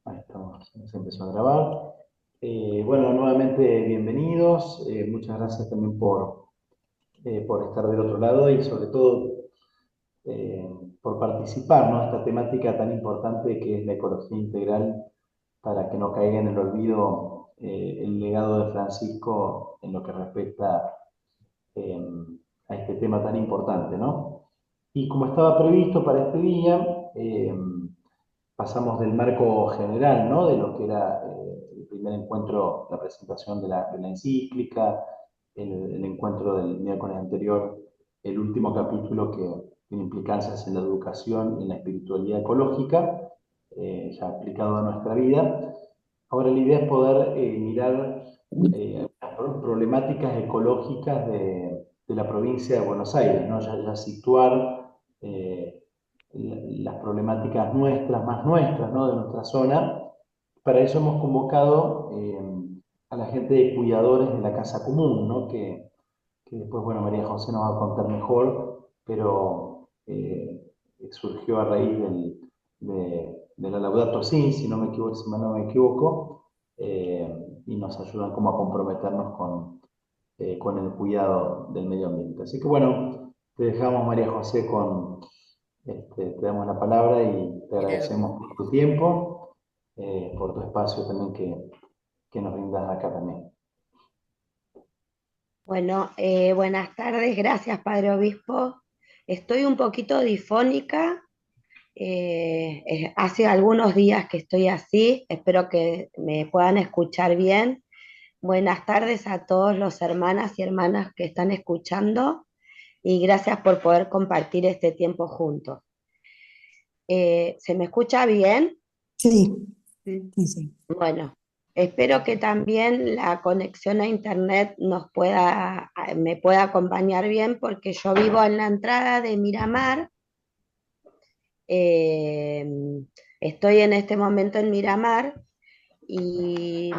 Ahí estamos, se empezó a grabar. Bueno, nuevamente bienvenidos. Muchas gracias también por estar del otro lado y sobre todo eh, por participar, ¿no? Esta temática tan importante que es la ecología integral para que no caiga en el olvido el legado de Francisco en lo que respecta eh, a este tema tan importante, ¿no? Y como estaba previsto para este día, pasamos del marco general, ¿no? De lo que era el primer encuentro, la presentación de la encíclica, el encuentro del miércoles anterior, el último capítulo que tiene implicancias en la educación y en la espiritualidad ecológica, ya aplicado a nuestra vida. Ahora la idea es poder mirar las problemáticas ecológicas de la provincia de Buenos Aires, ¿no? Ya situar eh, las problemáticas nuestras, más nuestras, ¿no? De nuestra zona. Para eso hemos convocado a la gente de cuidadores de la Casa Común, ¿no? Que después, bueno, María José nos va a contar mejor, pero surgió a raíz de la Laudato Si, si no me equivoco, si no me equivoco, y nos ayudan como a comprometernos con el cuidado del medio ambiente. Así que bueno, te dejamos, María José, te damos la palabra y te Bien. agradecemos por tu tiempo, por tu espacio también que nos brindas acá también. Bueno, buenas tardes, gracias Padre Obispo. Estoy un poquito difónica, hace algunos días que estoy así, espero que me puedan escuchar bien. Buenas tardes a todos los hermanas y hermanas que están escuchando y gracias por poder compartir este tiempo juntos. ¿Se me escucha bien? Sí, sí, sí. Bueno, espero que también la conexión a internet me pueda acompañar bien porque yo vivo en la entrada de Miramar. eh, Estoy en este momento en Miramar y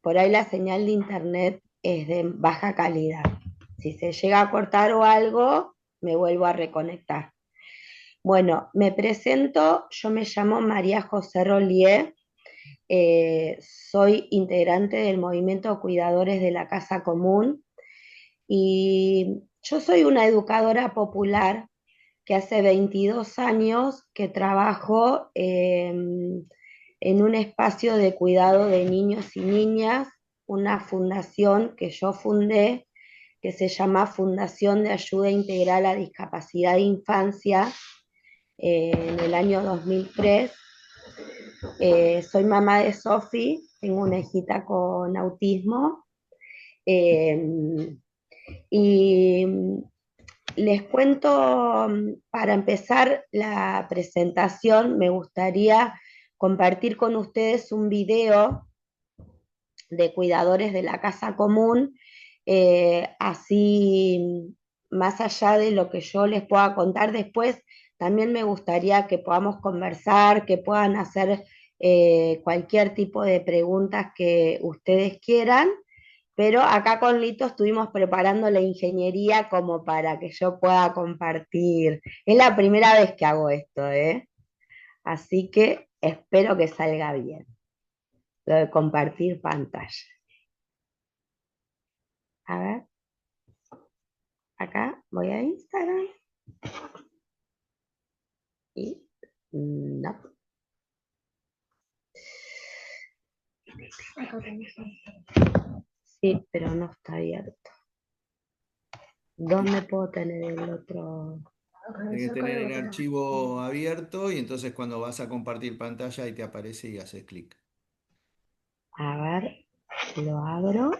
por ahí la señal de internet es de baja calidad. Si se llega a cortar o algo, me vuelvo a reconectar. Bueno, me presento, yo me llamo María José Rollier. Soy integrante del movimiento Cuidadores de la Casa Común y yo soy una educadora popular que hace 22 años que trabajo en un espacio de cuidado de niños y niñas, una fundación que yo fundé que se llama Fundación de Ayuda Integral a Discapacidad de Infancia en el año 2003. Soy mamá de Sofi, tengo una hijita con autismo. eh, y les cuento, para empezar la presentación, me gustaría compartir con ustedes un video de cuidadores de la casa común, así más allá de lo que yo les pueda contar después, también me gustaría que podamos conversar, que puedan hacer cualquier tipo de preguntas que ustedes quieran, pero acá con Lito estuvimos preparando la ingeniería como para que yo pueda compartir. Es la primera vez que hago esto, ¿eh? Así que espero que salga bien, lo de compartir pantalla. A ver. Acá voy a Instagram y no. Sí, pero no está abierto. ¿Dónde puedo tener el otro? Tienes que tener el archivo abierto y entonces cuando vas a compartir pantalla ahí te aparece y haces clic. A ver, lo abro.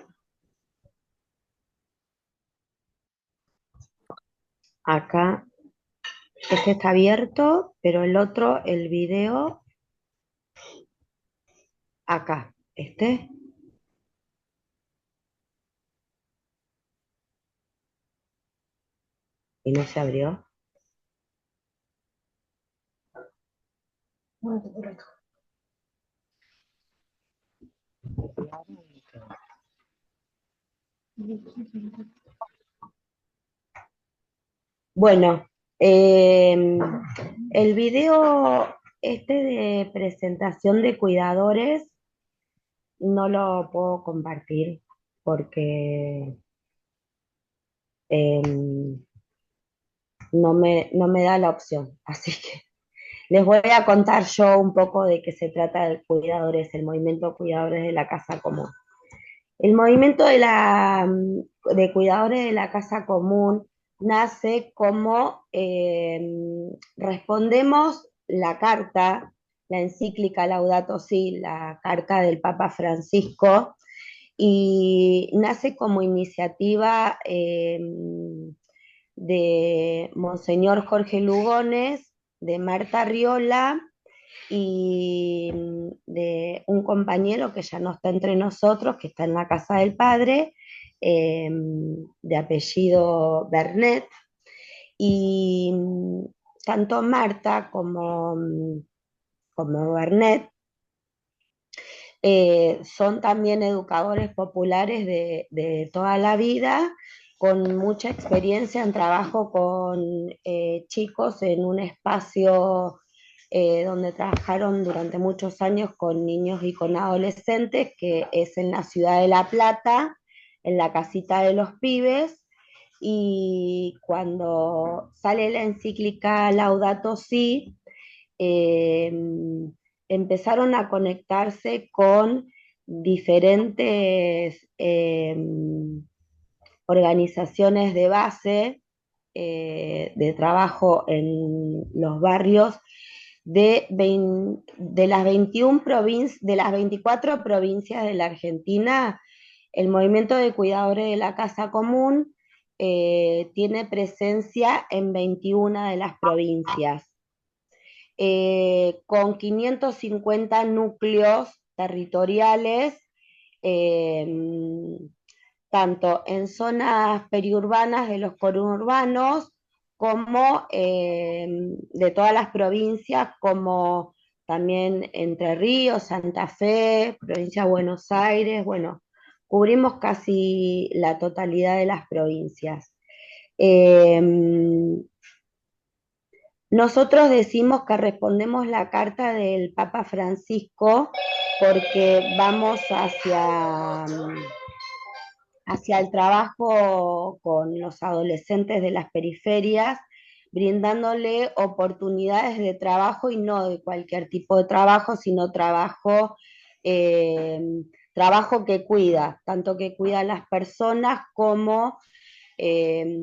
Acá, este está abierto, pero el otro, el video, acá, y no se abrió. Bueno, El video de presentación de cuidadores no lo puedo compartir porque em, no me da la opción. Así que les voy a contar yo un poco de qué se trata el Cuidadores, el movimiento Cuidadores de la Casa Común. El movimiento de Cuidadores de la Casa Común nace como respondemos la carta, la encíclica Laudato Si, la carta del Papa Francisco, y nace como iniciativa de Monseñor Jorge Lugones, de Marta Riola y de un compañero que ya no está entre nosotros, que está en la casa del padre, de apellido Bernet, y tanto Marta como Bernet son también educadores populares de toda la vida, con mucha experiencia en trabajo con chicos en un espacio donde trabajaron durante muchos años con niños y con adolescentes, que es en la ciudad de La Plata, en la casita de los pibes, y cuando sale la encíclica Laudato Si, eh, empezaron a conectarse con diferentes organizaciones de base de trabajo en los barrios de las 21 de las 24 provincias de la Argentina. El movimiento de cuidadores de la casa común tiene presencia en 21 de las provincias, con 550 núcleos territoriales, eh, tanto en zonas periurbanas de los conurbanos, como de todas las provincias, como también Entre Ríos, Santa Fe, provincia de Buenos Aires. Bueno, cubrimos casi la totalidad de las provincias. Eh, Nosotros decimos que respondemos la carta del Papa Francisco porque vamos hacia el trabajo con los adolescentes de las periferias, brindándole oportunidades de trabajo, y no de cualquier tipo de trabajo, sino eh, trabajo que cuida, tanto que cuida a las personas como eh,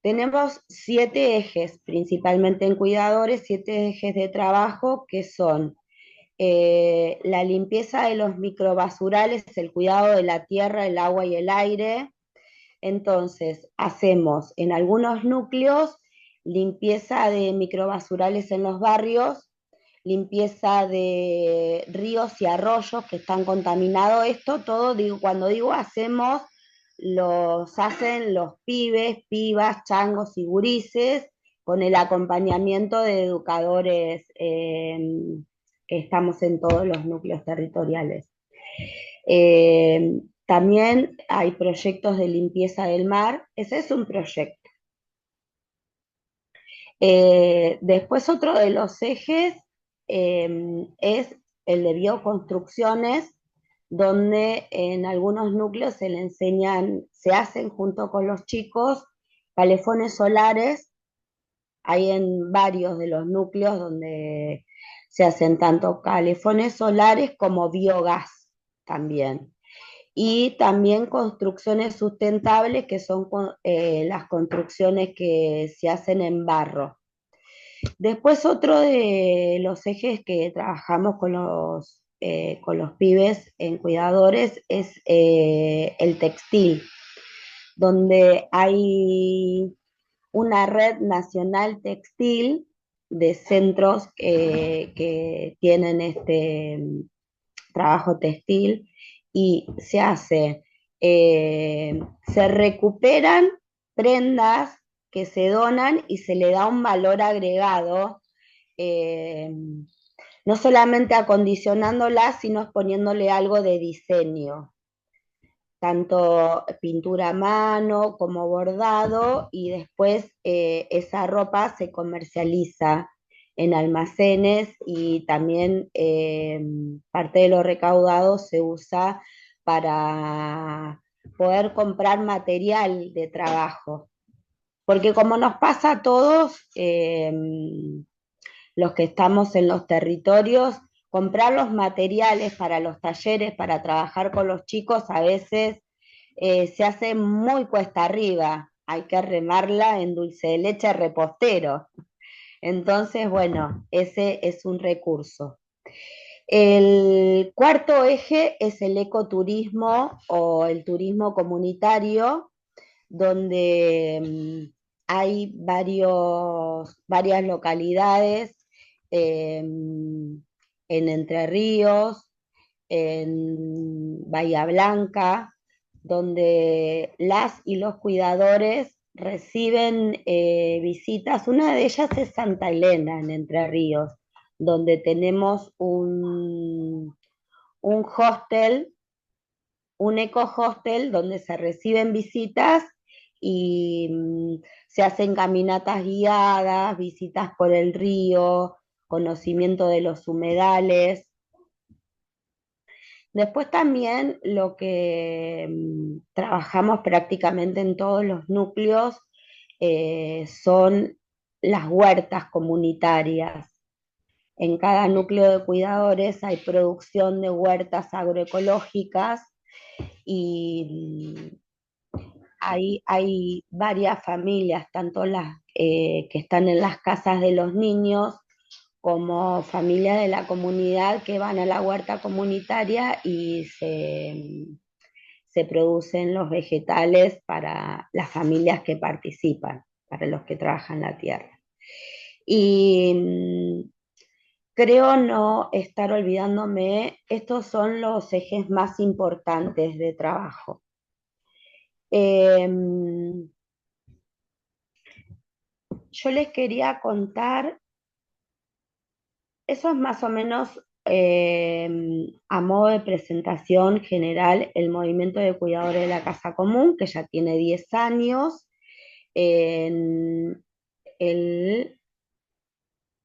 tenemos 7 ejes, principalmente en cuidadores, 7 ejes de trabajo que son la limpieza de los microbasurales, el cuidado de la tierra, el agua y el aire. Entonces, hacemos en algunos núcleos limpieza de microbasurales en los barrios, limpieza de ríos y arroyos que están contaminados. Esto todo, cuando digo hacemos, los hacen los pibes, pibas, changos y gurises, con el acompañamiento de educadores que estamos en todos los núcleos territoriales. También hay proyectos de limpieza del mar, ese es un proyecto. Después otro de los ejes es el de bioconstrucciones, donde en algunos núcleos se le enseñan, se hacen junto con los chicos calefones solares. Hay en varios de los núcleos donde se hacen tanto calefones solares como biogás también. Y también construcciones sustentables, que son las construcciones que se hacen en barro. Después otro de los ejes que trabajamos con los pibes en cuidadores es el textil, donde hay una red nacional textil de centros que tienen este trabajo textil, y se recuperan prendas que se donan y se le da un valor agregado, eh, no solamente acondicionándolas, sino poniéndole algo de diseño. tanto pintura a mano como bordado, y después esa ropa se comercializa en almacenes y también parte de lo recaudado se usa para poder comprar material de trabajo. Porque como nos pasa a todos, los que estamos en los territorios, comprar los materiales para los talleres, para trabajar con los chicos, a veces se hace muy cuesta arriba. Hay que remarla en dulce de leche repostero. Entonces, bueno, ese es un recurso. El cuarto eje es el ecoturismo o el turismo comunitario, donde hay varias localidades en Entre Ríos, en Bahía Blanca, donde las y los cuidadores reciben visitas. Una de ellas es Santa Elena, en Entre Ríos, donde tenemos un hostel, un eco-hostel donde se reciben visitas y se hacen caminatas guiadas, visitas por el río, conocimiento de los humedales. Después también lo que trabajamos prácticamente en todos los núcleos son las huertas comunitarias. En cada núcleo de cuidadores hay producción de huertas agroecológicas y hay varias familias, tanto las que están en las casas de los niños como familias de la comunidad que van a la huerta comunitaria y se producen los vegetales para las familias que participan, para los que trabajan la tierra. Y creo no estar olvidándome, estos son los ejes más importantes de trabajo. Yo les quería contar, eso es más o menos a modo de presentación general, el movimiento de cuidadores de la Casa Común, que ya tiene 10 años. En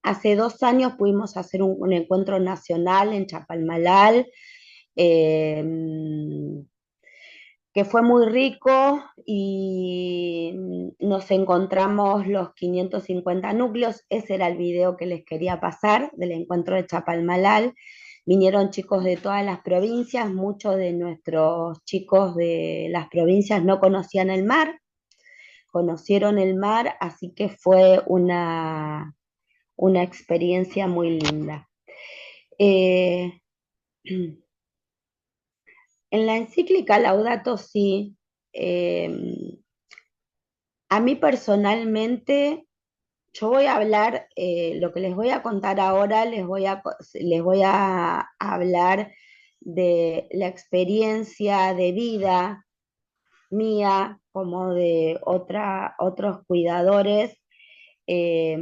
hace 2 años pudimos hacer un encuentro nacional en Chapalmalal, que fue muy rico y nos encontramos los 550 núcleos. Ese era el video que les quería pasar del encuentro de Chapalmalal. Vinieron chicos de todas las provincias, muchos de nuestros chicos de las provincias no conocían el mar, conocieron el mar, así que fue una experiencia muy linda. En la encíclica Laudato Si, a mí personalmente, yo voy a hablar, lo que les voy a contar ahora, les voy a hablar de la experiencia de vida mía, como de otros cuidadores, eh,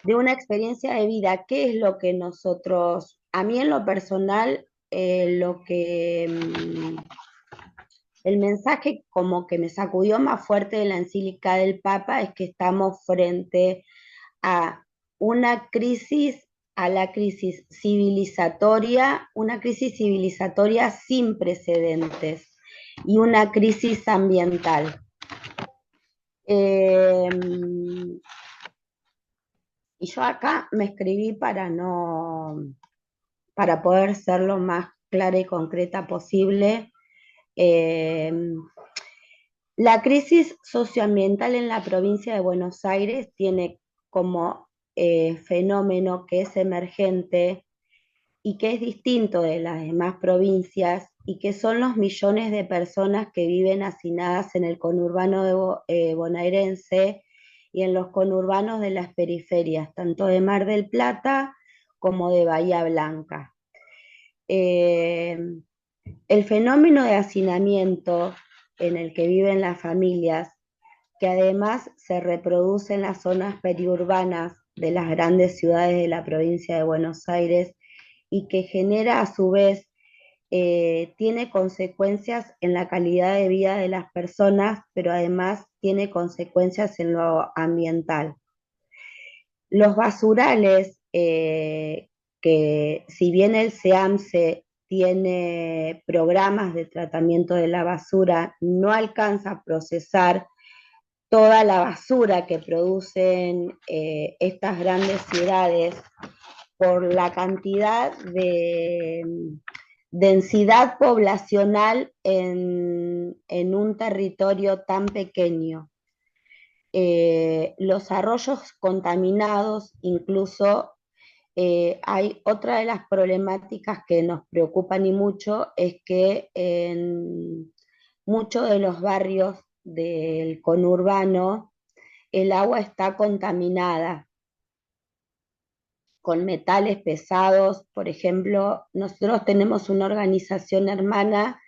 de una experiencia de vida. ¿Qué es lo que nosotros, a mí en lo personal, lo que el mensaje como que me sacudió más fuerte de la encíclica del Papa es que estamos frente a una crisis, a la crisis civilizatoria, una crisis civilizatoria sin precedentes y una crisis ambiental. Y yo acá me escribí para poder ser lo más clara y concreta posible. La crisis socioambiental en la provincia de Buenos Aires tiene como fenómeno que es emergente y que es distinto de las demás provincias, y que son los millones de personas que viven hacinadas en el conurbano bonaerense y en los conurbanos de las periferias, tanto de Mar del Plata como de Bahía Blanca. El fenómeno de hacinamiento en el que viven las familias, que además se reproduce en las zonas periurbanas de las grandes ciudades de la provincia de Buenos Aires y que genera a su vez tiene consecuencias en la calidad de vida de las personas, pero además tiene consecuencias en lo ambiental. Los basurales, que si bien el SEAMSE tiene programas de tratamiento de la basura, no alcanza a procesar toda la basura que producen estas grandes ciudades por la cantidad de densidad poblacional en un territorio tan pequeño. Los arroyos contaminados, incluso hay otra de las problemáticas que nos preocupan y mucho, es que en muchos de los barrios del conurbano el agua está contaminada con metales pesados. Por ejemplo, nosotros tenemos una organización hermana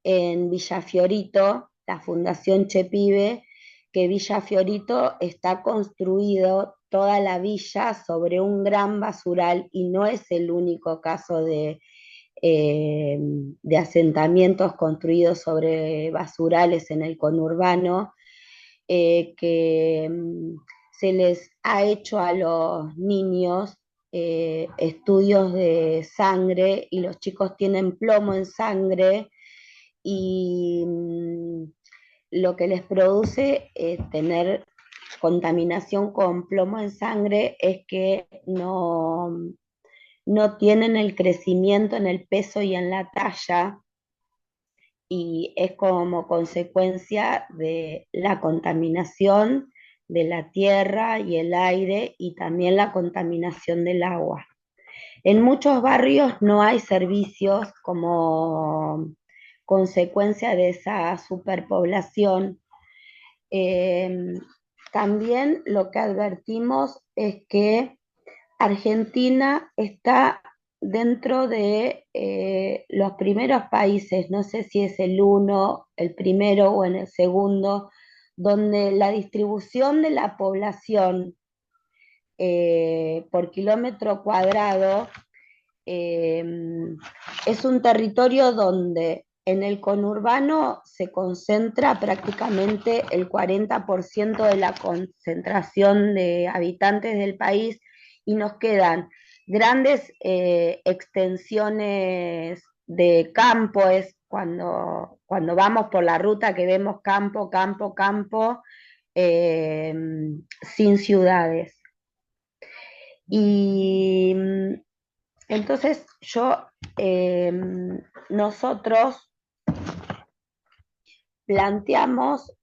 en Villa Fiorito, la Fundación Chepibe, que Villa Fiorito está construido toda la villa sobre un gran basural y no es el único caso de asentamientos construidos sobre basurales en el conurbano, que se les ha hecho a los niños estudios de sangre y los chicos tienen plomo en sangre y lo que les produce tener contaminación con plomo en sangre es que no tienen el crecimiento en el peso y en la talla, y es como consecuencia de la contaminación de la tierra y el aire y también la contaminación del agua. En muchos barrios no hay servicios como consecuencia de esa superpoblación. Eh, También lo que advertimos es que Argentina está dentro de los primeros países, no sé si es el uno, el primero o en el segundo, donde la distribución de la población por kilómetro cuadrado eh, es un territorio donde en el conurbano se concentra prácticamente el 40% de la concentración de habitantes del país y nos quedan grandes extensiones de campo. Es cuando vamos por la ruta que vemos campo, campo, campo, eh, sin ciudades. Y entonces eh, nosotros planteamos,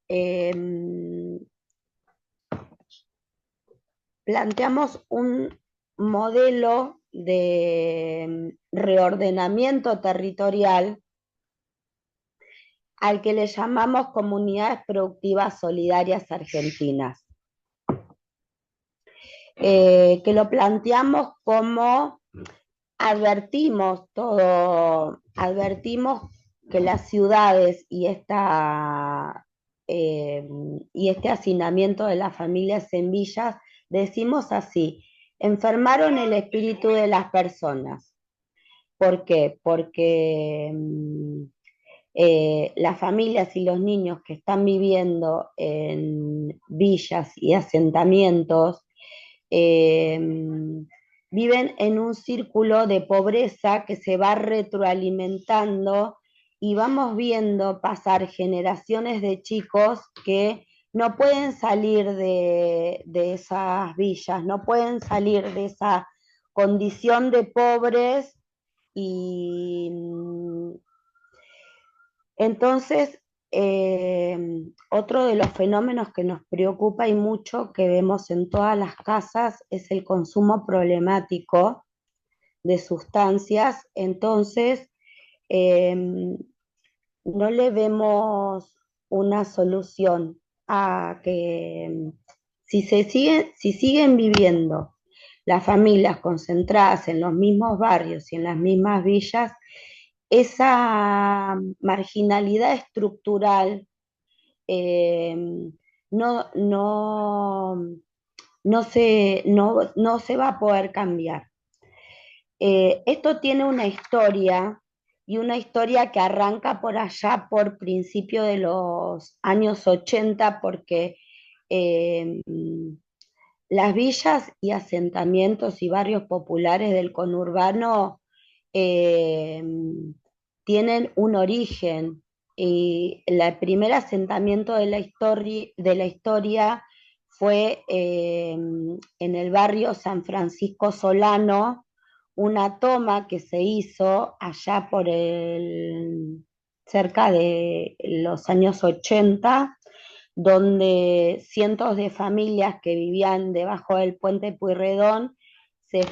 planteamos un modelo de reordenamiento territorial al que le llamamos Comunidades Productivas Solidarias Argentinas, que lo planteamos como advertimos que las ciudades y este hacinamiento de las familias en villas, decimos así, enfermaron el espíritu de las personas. ¿Por qué? Porque las familias y los niños que están viviendo en villas y asentamientos eh, viven en un círculo de pobreza que se va retroalimentando y vamos viendo pasar generaciones de chicos que no pueden salir de esas villas, no pueden salir de esa condición de pobres y entonces, otro de los fenómenos que nos preocupa y mucho que vemos en todas las casas es el consumo problemático de sustancias. Entonces, eh, no le vemos una solución a que si siguen viviendo las familias concentradas en los mismos barrios y en las mismas villas, esa marginalidad estructural eh, no, no, no se va a poder cambiar. Esto tiene una historia y una historia que arranca por allá por principio de los años 80, porque eh, las villas y asentamientos y barrios populares del conurbano eh, tienen un origen. Y el primer asentamiento de la historia fue en el barrio San Francisco Solano, una toma que se hizo allá cerca de los años 80, donde cientos de familias que vivían debajo del puente Pueyrredón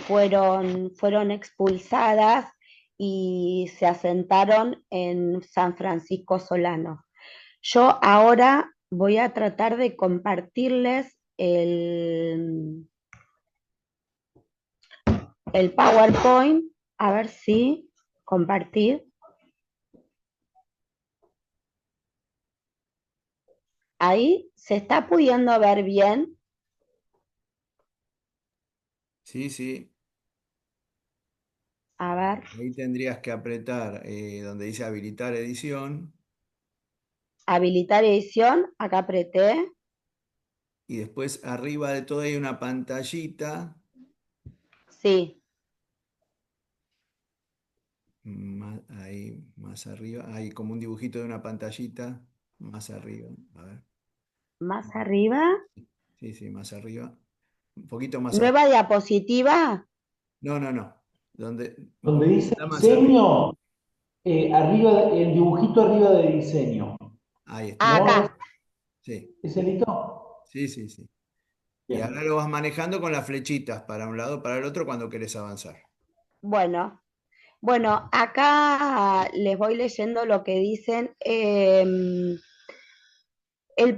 fueron expulsadas y se asentaron en San Francisco Solano. Yo ahora voy a tratar de compartirles el PowerPoint, a ver si compartir. Ahí se está pudiendo ver bien. Sí, sí. A ver, Ahí tendrías que apretar donde dice habilitar edición habilitar edición, acá apreté. y después arriba de todo hay una pantallita. Sí, Ahí más arriba, hay como un dibujito de una pantallita más arriba. A ver, más arriba. sí, sí, más arriba. Un poquito más arriba. Nueva diapositiva. No, no, no. Donde, un Donde poquito dice más arriba. diseño, arriba, el dibujito arriba de diseño, Ahí está. ¿no? Acá. Sí, ¿Ese listo? sí, sí, sí. Y ahora Bien. lo vas manejando con las flechitas para un lado, para el otro cuando querés avanzar. Bueno, bueno, acá les voy leyendo lo que dicen. El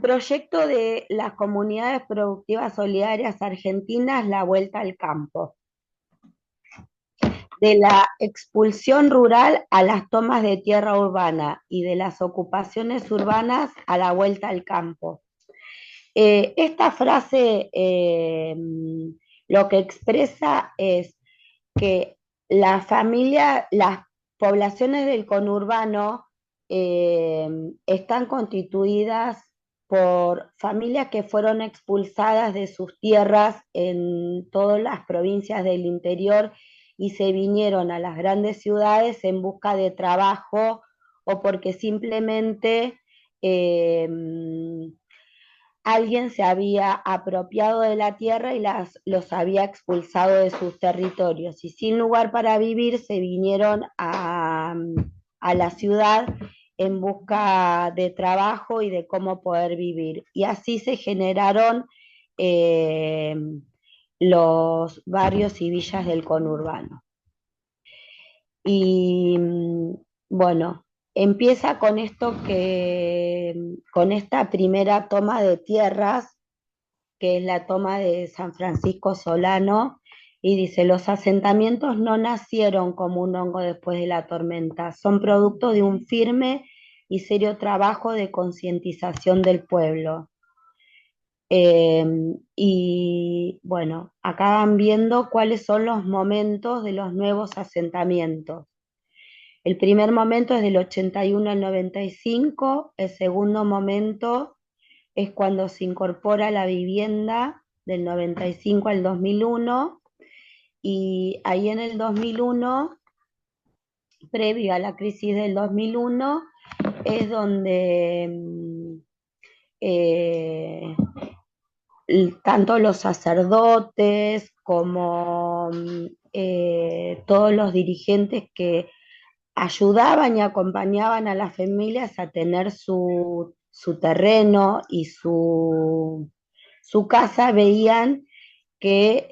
proyecto de las comunidades productivas solidarias argentinas, La Vuelta al Campo. De la expulsión rural a las tomas de tierra urbana y de las ocupaciones urbanas a la vuelta al campo. Esta frase lo que expresa es que las poblaciones del conurbano están constituidas por familias que fueron expulsadas de sus tierras en todas las provincias del interior y se vinieron a las grandes ciudades en busca de trabajo o porque simplemente eh, alguien se había apropiado de la tierra y los había expulsado de sus territorios. Y sin lugar para vivir se vinieron a la ciudad en busca de trabajo y de cómo poder vivir. Y así se generaron eh, los barrios y villas del conurbano. Y bueno, empieza con con esta primera toma de tierras, que es la toma de San Francisco Solano, y dice, los asentamientos no nacieron como un hongo después de la tormenta, son producto de un firme y serio trabajo de concientización del pueblo. Eh, y bueno, acá van viendo cuáles son los momentos de los nuevos asentamientos. El primer momento es del 81 al 95, el segundo momento es cuando se incorpora la vivienda del 95 al 2001, y ahí en el 2001, previo a la crisis del 2001, es donde eh, tanto los sacerdotes como todos los dirigentes que ayudaban y acompañaban a las familias a tener su terreno y su casa, veían que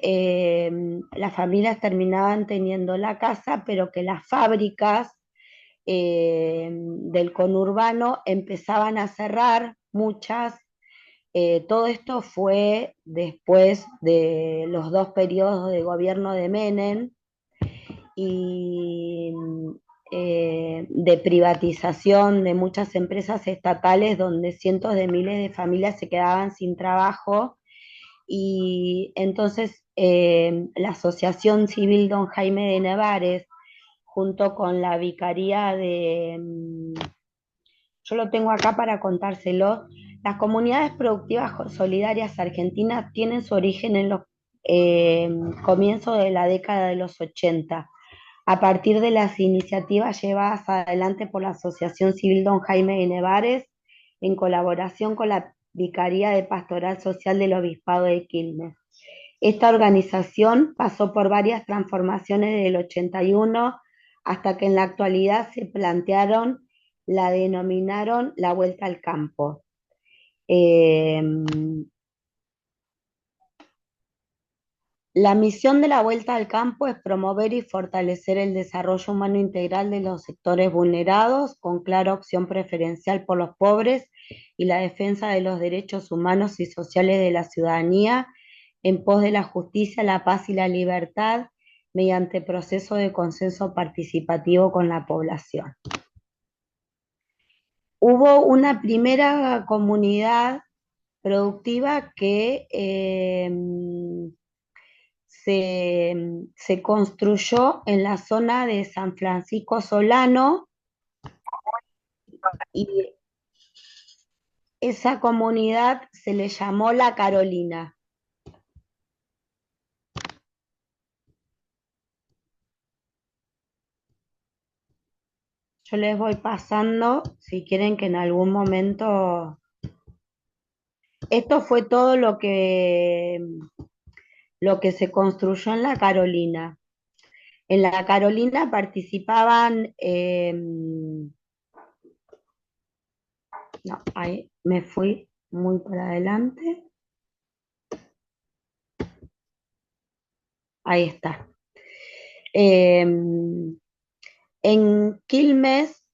las familias terminaban teniendo la casa, pero que las fábricas del conurbano empezaban a cerrar, muchas. Todo esto fue después de los dos periodos de gobierno de Menem y de privatización de muchas empresas estatales donde cientos de miles de familias se quedaban sin trabajo, y entonces la Asociación Civil Don Jaime de Nevares, junto con la Vicaría yo lo tengo acá para contárselo. Las comunidades productivas solidarias argentinas tienen su origen en los comienzos de la década de los 80, a partir de las iniciativas llevadas adelante por la Asociación Civil Don Jaime de Nevares, en colaboración con la Vicaría de Pastoral Social del Obispado de Quilmes. Esta organización pasó por varias transformaciones desde el 81 hasta que en la actualidad se plantearon, la denominaron la Vuelta al Campo. La misión de la Vuelta al Campo es promover y fortalecer el desarrollo humano integral de los sectores vulnerados, con clara opción preferencial por los pobres y la defensa de los derechos humanos y sociales de la ciudadanía, en pos de la justicia, la paz y la libertad, mediante proceso de consenso participativo con la población. Hubo una primera comunidad productiva que se construyó en la zona de San Francisco Solano, y esa comunidad se le llamó La Carolina. Yo les voy pasando, si quieren que en algún momento... Esto fue todo lo que se construyó en La Carolina. En La Carolina participaban, no, ahí me fui muy para adelante. Ahí está. En Quilmes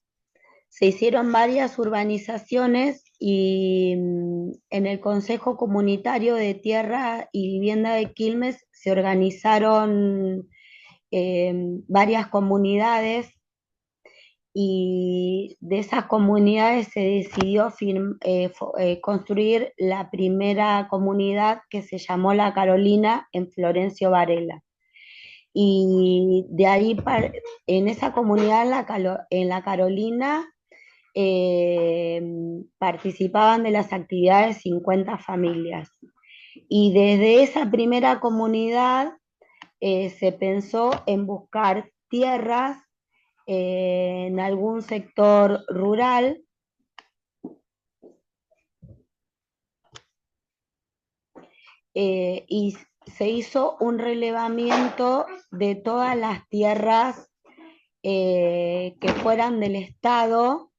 se hicieron varias urbanizaciones y en el Consejo Comunitario de Tierra y Vivienda de Quilmes se organizaron varias comunidades, y de esas comunidades se decidió construir la primera comunidad, que se llamó La Carolina, en Florencio Varela. Y de ahí, en esa comunidad, en La Carolina, participaban de las actividades 50 familias. Y desde esa primera comunidad se pensó en buscar tierras en algún sector rural, y se hizo un relevamiento de todas las tierras que fueran del Estado.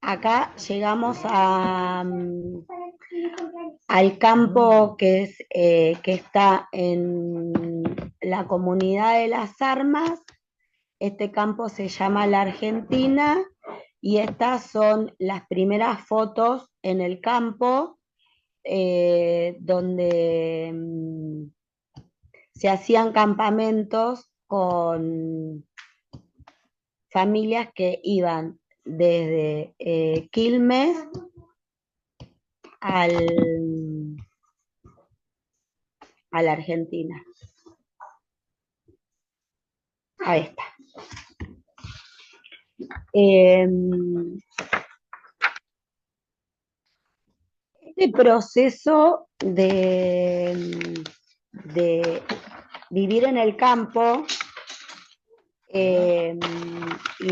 Acá llegamos al campo que está en la comunidad de Las Armas. Este campo se llama La Argentina, y estas son las primeras fotos en el campo, donde se hacían campamentos con familias que iban desde Quilmes a la Argentina. Ahí está. Este proceso de vivir en el campo y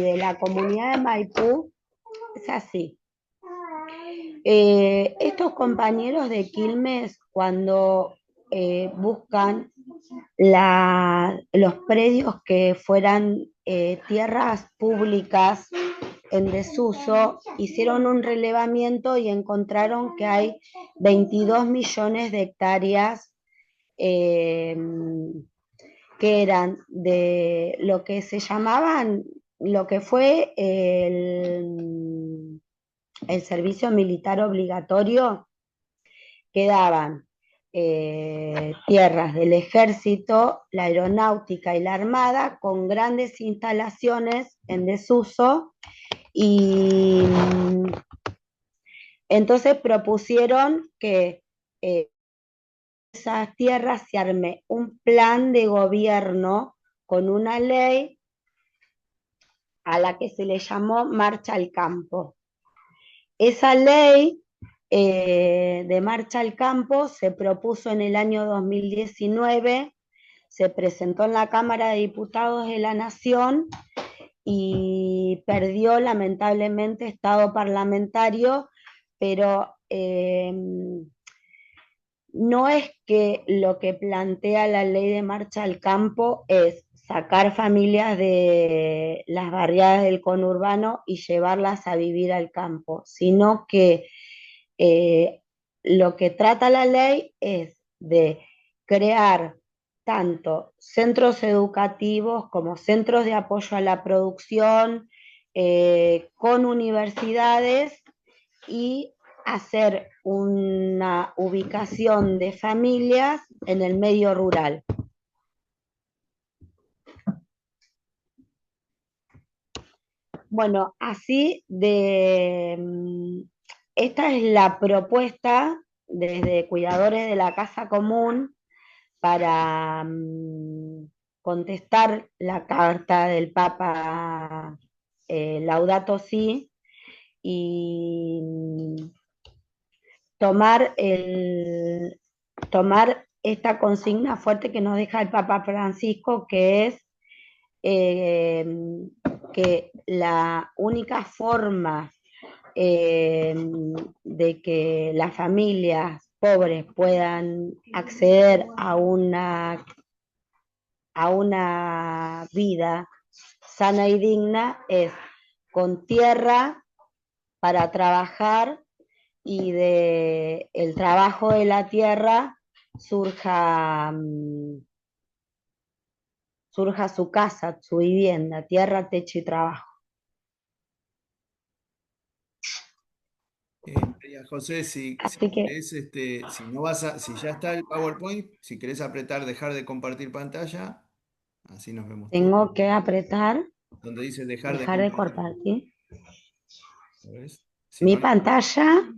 de la comunidad de Maipú es así. Estos compañeros de Quilmes, cuando buscan los predios que fueran tierras públicas en desuso, hicieron un relevamiento y encontraron que hay 22 millones de hectáreas que eran de lo que se llamaban, lo que fue el servicio militar obligatorio, quedaban tierras del ejército, la aeronáutica y la armada, con grandes instalaciones en desuso, y entonces propusieron que esas tierras se arme un plan de gobierno con una ley a la que se le llamó Marcha al Campo. Esa ley de Marcha al Campo se propuso en el año 2019, se presentó en la Cámara de Diputados de la Nación y perdió lamentablemente estado parlamentario, pero no es que lo que plantea la ley de Marcha al Campo es sacar familias de las barriadas del conurbano y llevarlas a vivir al campo, sino que eh, lo que trata la ley es de crear tanto centros educativos como centros de apoyo a la producción, con universidades y hacer una ubicación de familias en el medio rural. Bueno, así esta es la propuesta desde Cuidadores de la Casa Común para contestar la carta del Papa Laudato Si y tomar, tomar esta consigna fuerte que nos deja el Papa Francisco, que es eh, que la única forma de que las familias pobres puedan acceder a una vida sana y digna es con tierra para trabajar y de el trabajo de la tierra surja, surja su casa, su vivienda, tierra, techo y trabajo. María José, si Así que querés, si no vas a, si ya está el PowerPoint, si querés apretar dejar de compartir pantalla, así nos vemos todos. tengo que apretar, Donde dice dejar de dejar de compartir. compartir. ¿Ves? Si Mi no, pantalla,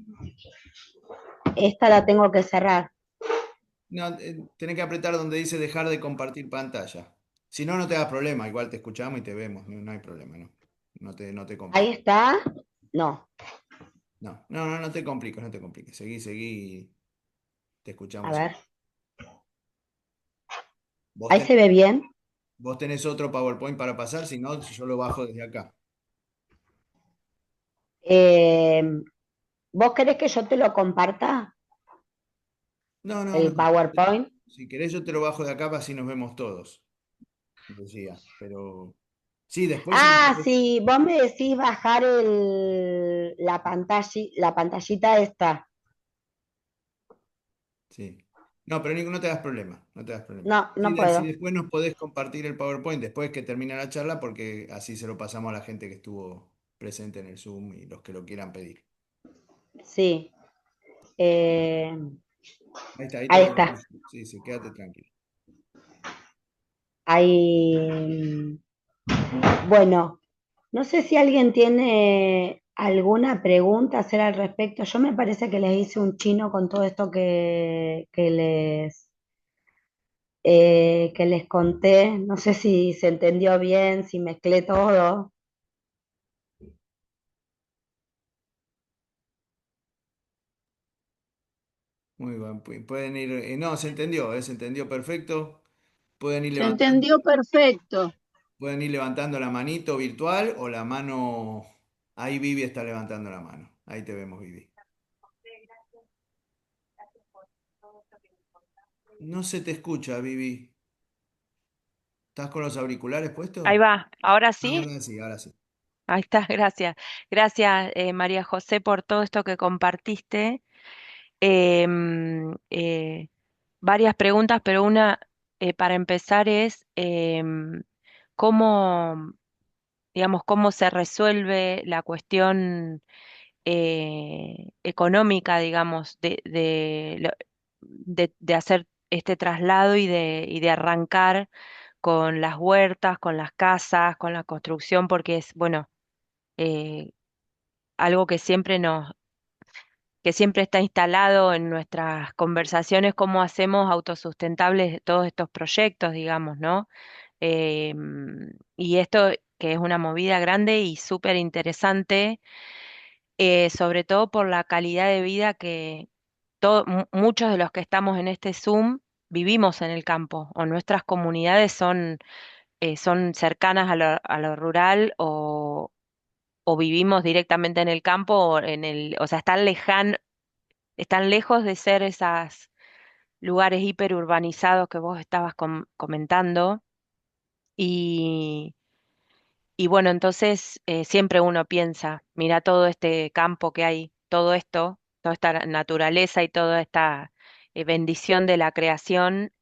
esta la tengo que cerrar. no, tenés que apretar donde dice dejar de compartir pantalla. Si no, no te das problema, igual te escuchamos y te vemos, no, no hay problema, no. No te Ahí compliques. está. No. No te compliques, no te compliques. Seguí, te A escuchamos ver. igual. Vos Ahí tenés, se ve bien. vos tenés otro PowerPoint para pasar, si no, yo lo bajo desde acá. Eh, ¿Vos querés que yo te lo comparta? No. El PowerPoint. Si querés, yo te lo bajo de acá para así nos vemos todos, decía. Pero sí, después si no Ah, querés- sí, vos me decís bajar la pantallita esta. Sí. No, pero Nico, no te das problema, no te das problema. No, Sí, no si puedo. después nos podés compartir el PowerPoint después que termine la charla, porque así se lo pasamos a la gente que estuvo presente en el Zoom y los que lo quieran pedir. Sí. Eh, Ahí te Ahí vemos. está. Sí, quédate tranquilo. Ahí. Bueno, no sé si alguien tiene alguna pregunta a hacer al respecto. Yo me parece que les hice un chino con todo esto que les conté. No sé si se entendió bien, si mezclé todo. Muy bien, pueden ir, no, se entendió perfecto. Pueden ir Se levantando, entendió perfecto. pueden ir levantando la manito virtual o la mano. Ahí Vivi está levantando la mano. Ahí te vemos, Vivi. No se te escucha, Vivi. ¿Estás con los auriculares puestos? Ahí va, ahora sí. Ahora sí, ahora sí. Ahí está, gracias. Gracias, María José, por todo esto que compartiste. Varias preguntas, pero una para empezar es cómo, digamos, cómo se resuelve la cuestión económica, digamos, de hacer este traslado y de arrancar con las huertas, con las casas, con la construcción, porque es, bueno, eh, algo que siempre está instalado en nuestras conversaciones, cómo hacemos autosustentables todos estos proyectos, digamos, ¿no? Y esto que es una movida grande y súper interesante, sobre todo por la calidad de vida que muchos de los que estamos en este Zoom vivimos en el campo, o nuestras comunidades son cercanas a lo rural, o vivimos directamente en el campo, o sea, están lejos de ser esos lugares hiperurbanizados que vos estabas comentando. Y, y bueno, entonces siempre uno piensa, mira todo este campo que hay, todo esto, toda esta naturaleza y toda esta bendición de la creación,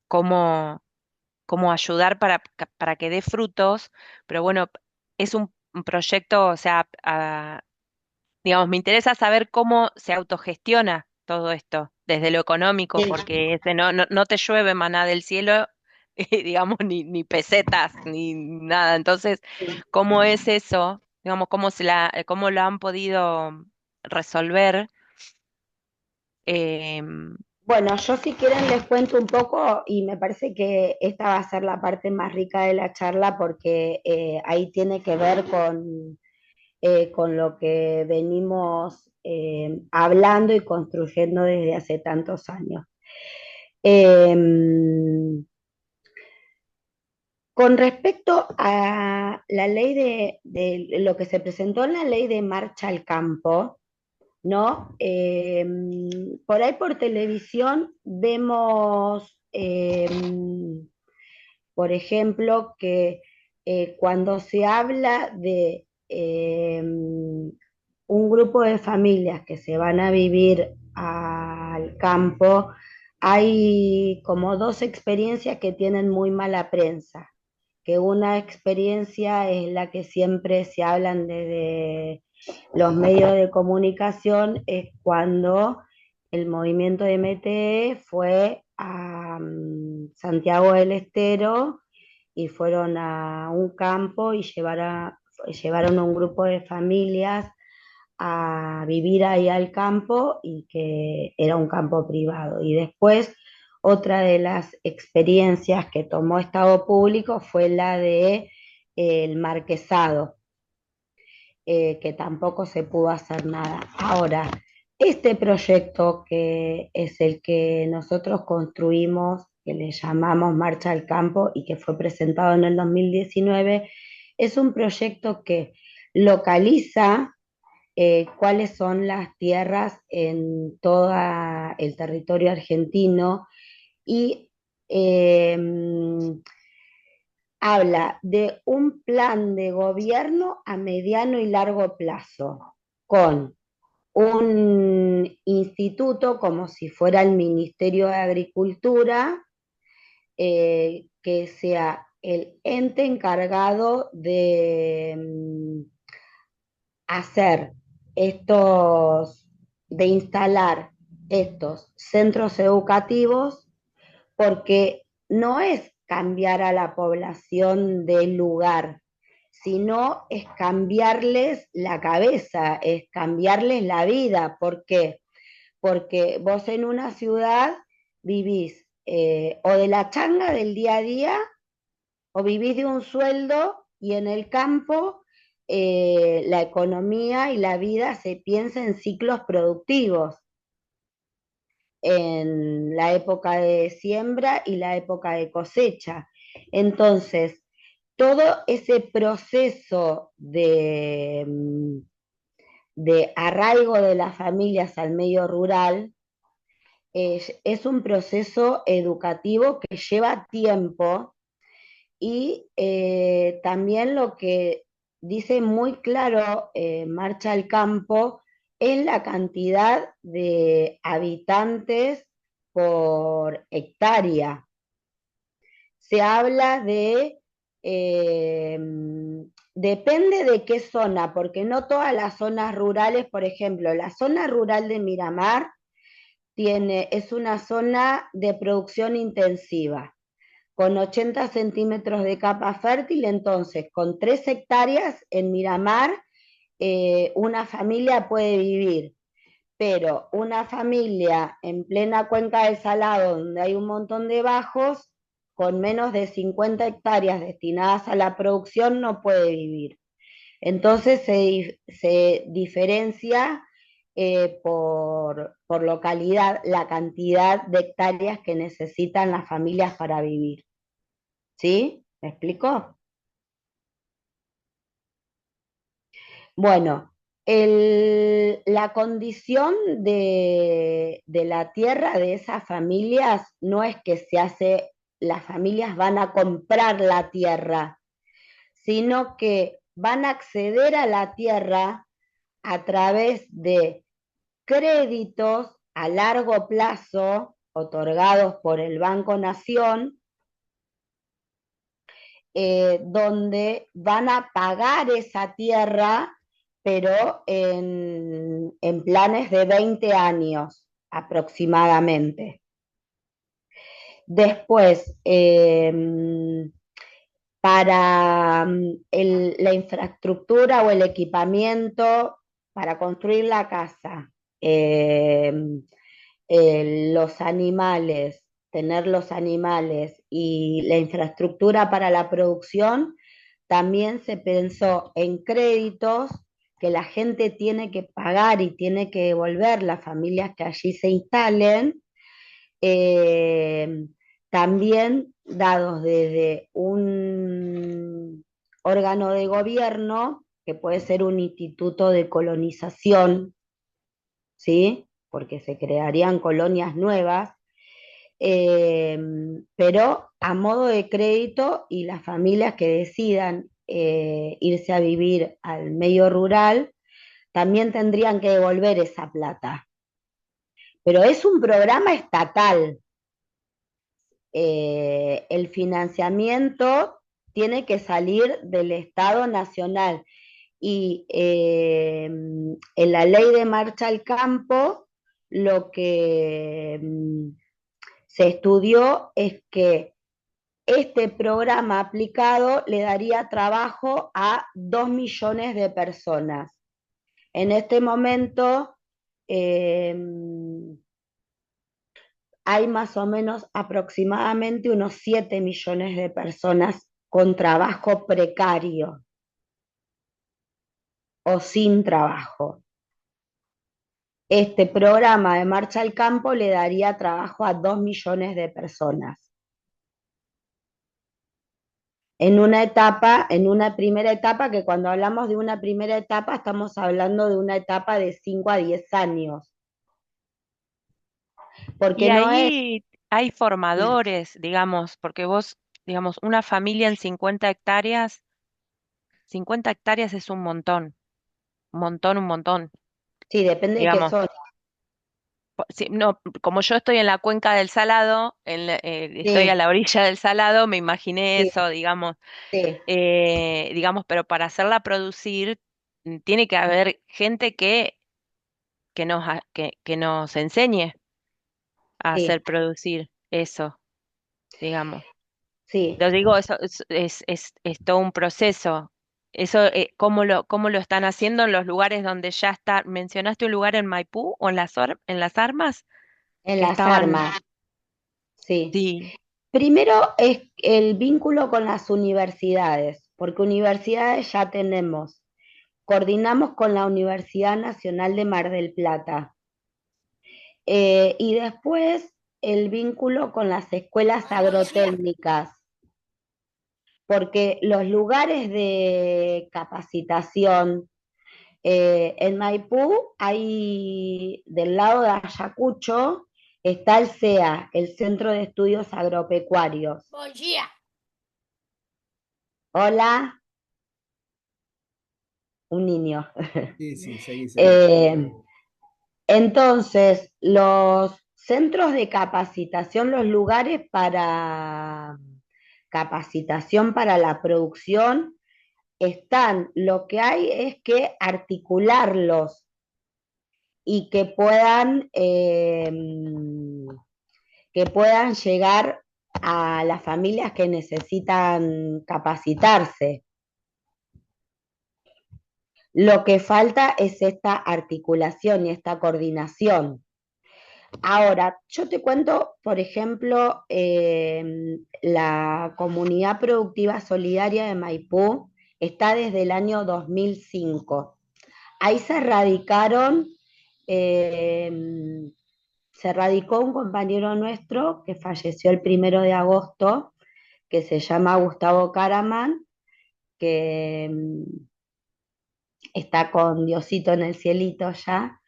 cómo, cómo ayudar para que dé frutos, pero bueno, es un proyecto, o sea, digamos, me interesa saber cómo se autogestiona todo esto desde lo económico, Sí. porque no te llueve maná del cielo, digamos, ni pesetas, ni nada. Entonces, ¿cómo es eso? Digamos, cómo lo han podido resolver? Em, Bueno, yo si quieren les cuento un poco y me parece que esta va a ser la parte más rica de la charla porque ahí tiene que ver con lo que venimos hablando y construyendo desde hace tantos años. Em, con respecto a la ley de lo que se presentó en la ley de marcha al campo, ¿no? Por ahí por televisión vemos, por ejemplo, que cuando se habla de un grupo de familias que se van a vivir al campo, hay como dos experiencias que tienen muy mala prensa, que una experiencia es la que siempre se hablan desde los medios de comunicación, es cuando el movimiento de MTE fue a Santiago del Estero y fueron a un campo y llevaron a un grupo de familias a vivir ahí al campo y que era un campo privado. Y después otra de las experiencias que tomó Estado Público fue la de el marquesado, que tampoco se pudo hacer nada. Ahora, este proyecto que es el que nosotros construimos, que le llamamos Marcha al Campo y que fue presentado en el 2019, es un proyecto que localiza cuáles son las tierras en todo el territorio argentino y eh, habla de un plan de gobierno a mediano y largo plazo, con un instituto como si fuera el Ministerio de Agricultura, que sea el ente encargado de hacer de instalar estos centros educativos, porque no es cambiar a la población del lugar, sino es cambiarles la cabeza, es cambiarles la vida. ¿Por qué? Porque vos en una ciudad vivís o de la changa del día a día, o vivís de un sueldo, y en el campo la economía y la vida se piensa en ciclos productivos, en la época de siembra y la época de cosecha. Entonces, todo ese proceso de arraigo de las familias al medio rural es un proceso educativo que lleva tiempo y también lo que dice muy claro Marcha al Campo es la cantidad de habitantes por hectárea. Se habla eh, depende de qué zona, porque no todas las zonas rurales, por ejemplo, la zona rural de Miramar es una zona de producción intensiva con 80 centímetros de capa fértil. Entonces con 3 hectáreas en Miramar una familia puede vivir, pero una familia en plena cuenca del Salado, donde hay un montón de bajos, con menos de 50 hectáreas destinadas a la producción no puede vivir. Entonces se diferencia por localidad la cantidad de hectáreas que necesitan las familias para vivir. ¿Sí? ¿Me explico? Bueno, la condición de la tierra de esas familias no es que las familias van a comprar la tierra, sino que van a acceder a la tierra a través de créditos a largo plazo otorgados por el Banco Nación, donde van a pagar esa tierra, pero en planes de 20 años aproximadamente. Después, para la infraestructura o el equipamiento para construir la casa, los animales, tener los animales y la infraestructura para la producción, también se pensó en créditos que la gente tiene que pagar y tiene que devolver, las familias que allí se instalen, eh, también dados desde un órgano de gobierno, que puede ser un instituto de colonización, ¿sí? Porque se crearían colonias nuevas, eh, pero a modo de crédito, y las familias que decidan irse a vivir al medio rural también tendrían que devolver esa plata. Pero es un programa estatal. El financiamiento tiene que salir del Estado Nacional. Y en la ley de marcha al campo, lo que se estudió es que este programa aplicado le daría trabajo a 2 millones de personas. En este momento eh, hay más o menos aproximadamente unos 7 millones de personas con trabajo precario o sin trabajo. Este programa de Marcha al Campo le daría trabajo a 2 millones de personas. En una primera etapa, que cuando hablamos de una primera etapa, estamos hablando de una etapa de 5 a 10 años. Y Porque no es... ahí hay formadores, digamos, porque vos, digamos, una familia en 50 hectáreas es un montón, un montón, Sí, depende de qué digamos. zona. Sí, no, como yo estoy en la cuenca del Salado, estoy a Sí, la orilla del Salado, me imaginé sí, eso, digamos, sí, digamos, pero para hacerla producir tiene que haber gente que nos enseñe a sí, hacer producir eso, digamos. sí. Lo digo, eso es todo un proceso. Eso, cómo lo están haciendo en los lugares donde ya está? ¿Mencionaste un lugar en Maipú o en las Armas En que las estaban? armas, sí. Sí. Primero es el vínculo con las universidades, porque universidades ya tenemos. Coordinamos con la Universidad Nacional de Mar del Plata. Y después el vínculo con las escuelas agrotécnicas, porque los lugares de capacitación en Maipú, hay del lado de Ayacucho, está el CEA, el Centro de Estudios Agropecuarios. Hola, un niño. Sí, sí, seguí, seguí. Eh, entonces, los centros de capacitación, los lugares para capacitación para la producción están, lo que hay es que articularlos y que puedan llegar a las familias que necesitan capacitarse. Lo que falta es esta articulación y esta coordinación. Ahora, yo te cuento, por ejemplo, la Comunidad Productiva Solidaria de Maipú está desde el año 2005. Ahí eh, se radicó un compañero nuestro que falleció el 1 de agosto, que se llama Gustavo Caraman, que está con Diosito en el cielito ya.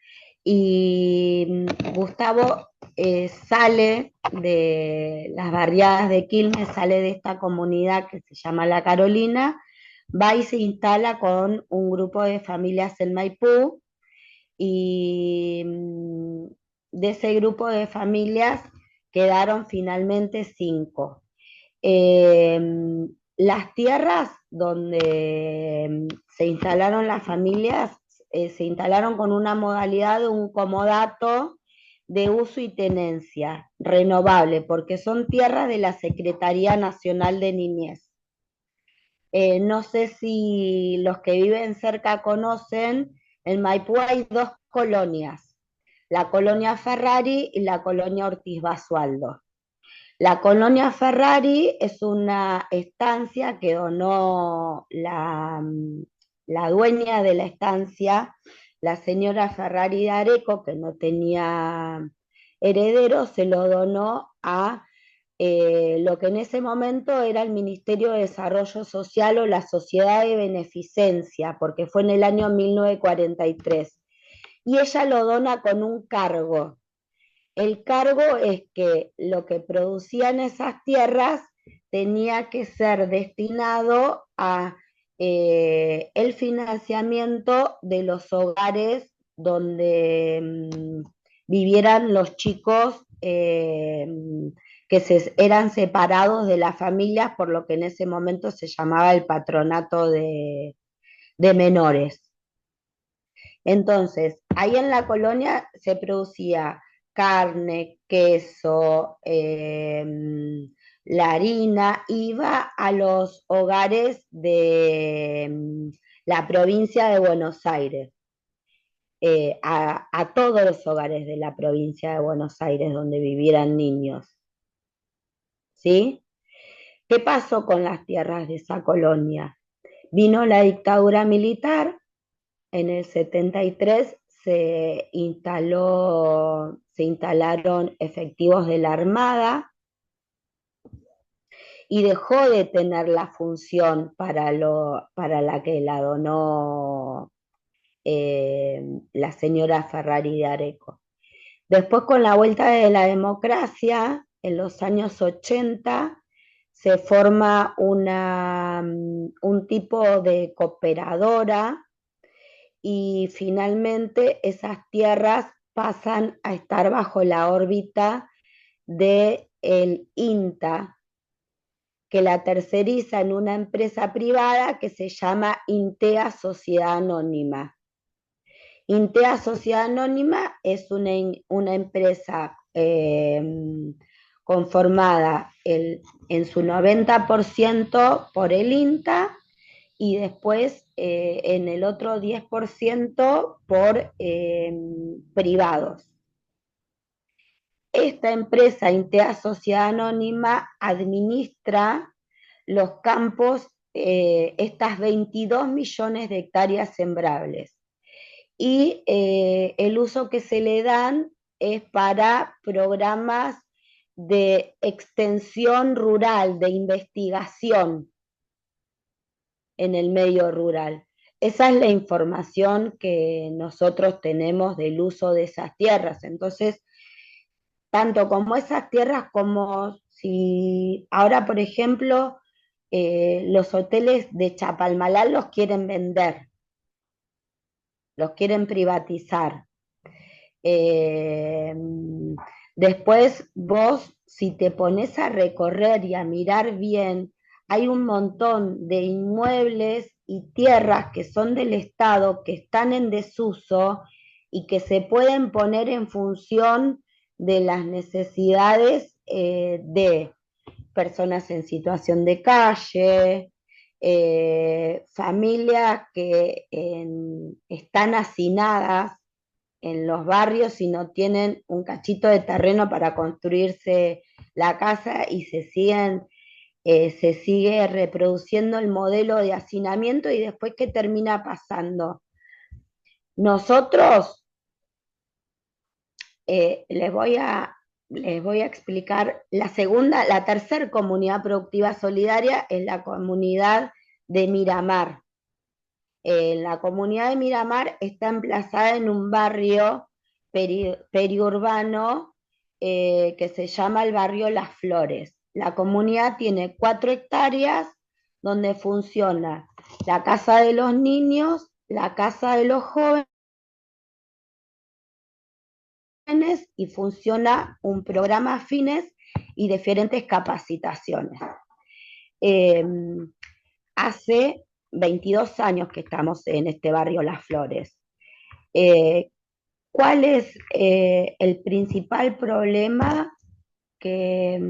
Y Gustavo sale de las barriadas de Quilmes, sale de esta comunidad que se llama La Carolina, va y se instala con un grupo de familias en Maipú, y de ese grupo de familias quedaron finalmente 5. Eh, las tierras donde se instalaron las familias se instalaron con una modalidad de un comodato de uso y tenencia renovable, porque son tierras de la Secretaría Nacional de Niñez. No sé si los que viven cerca conocen, en Maipú hay 2 colonias, la colonia Ferrari y la colonia Ortiz Basualdo. La colonia Ferrari es una estancia que donó la dueña de la estancia, la señora Ferrari de Areco, que no tenía herederos, se lo donó a lo que en ese momento era el Ministerio de Desarrollo Social o la Sociedad de Beneficencia, porque fue en el año 1943. Y ella lo dona con un cargo. El cargo es que lo que producían esas tierras tenía que ser destinado a el financiamiento de los hogares donde vivieran los chicos que eran separados de las familias, por lo que en ese momento se llamaba el patronato de menores. Entonces, ahí en la colonia se producía carne, queso, la harina, iba a los hogares de la provincia de Buenos Aires, a todos los hogares de la provincia de Buenos Aires donde vivieran niños. ¿Sí? ¿Qué pasó con las tierras de esa colonia? Vino la dictadura militar. En el 73 se instalaron efectivos de la Armada y dejó de tener la función para la que la donó la señora Ferrari de Areco. Después, con la vuelta de la democracia, en los años 80, se forma un tipo de cooperadora, y finalmente esas tierras pasan a estar bajo la órbita del INTA, que la terceriza en una empresa privada que se llama Intea Sociedad Anónima. Intea Sociedad Anónima es una empresa conformada en su 90% por el INTA, y después en el otro 10% por privados. Esta empresa, Intea Sociedad Anónima, administra los campos, estas 22 millones de hectáreas sembrables. Y el uso que se le dan es para programas de extensión rural, de investigación en el medio rural. Esa es la información que nosotros tenemos del uso de esas tierras. Entonces, tanto como esas tierras, como si ahora, por ejemplo, los hoteles de Chapalmalal los quieren vender, los quieren privatizar. Después vos, si te pones a recorrer y a mirar bien, hay un montón de inmuebles y tierras que son del Estado, que están en desuso y que se pueden poner en función de las necesidades de personas en situación de calle, familias que están hacinadas en los barrios y no tienen un cachito de terreno para construirse la casa y se sigue reproduciendo el modelo de hacinamiento y después, ¿qué termina pasando? Nosotros, eh, les voy a, les voy a explicar, la tercera comunidad productiva solidaria es la comunidad de Miramar. La comunidad de Miramar está emplazada en un barrio periurbano, que se llama el barrio Las Flores. La comunidad tiene 4 hectáreas donde funciona la casa de los niños, la casa de los jóvenes y funciona un programa afines y diferentes capacitaciones. Eh, Hace 22 años que estamos en este barrio Las Flores. Eh, ¿Cuál es el principal problema que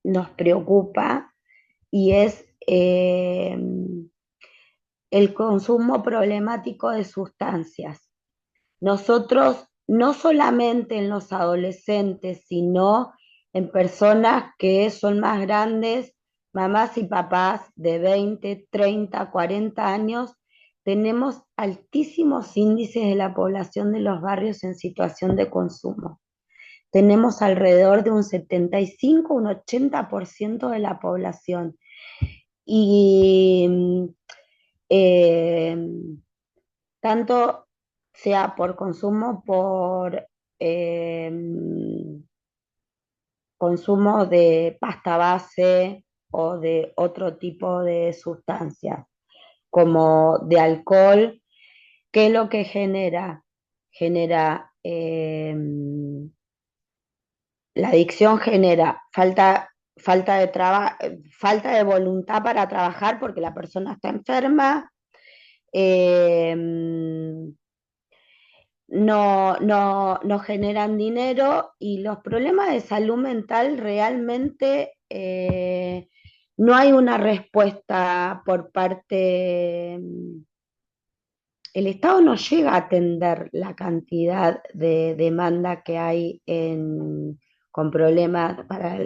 nos preocupa? Y es el consumo problemático de sustancias. Nosotros, no solamente en los adolescentes, sino en personas que son más grandes, mamás y papás de 20, 30, 40 años, tenemos altísimos índices de la población de los barrios en situación de consumo. Tenemos alrededor de un 75, un 80% de la población. Y eh, tanto sea por consumo, por eh, consumo de pasta base o de otro tipo de sustancias, como de alcohol, ¿qué es lo que genera? Genera, la adicción genera falta de voluntad para trabajar porque la persona está enferma, eh, no generan dinero y los problemas de salud mental realmente, no hay una respuesta por parte. El Estado no llega a atender la cantidad de demanda que hay con problemas para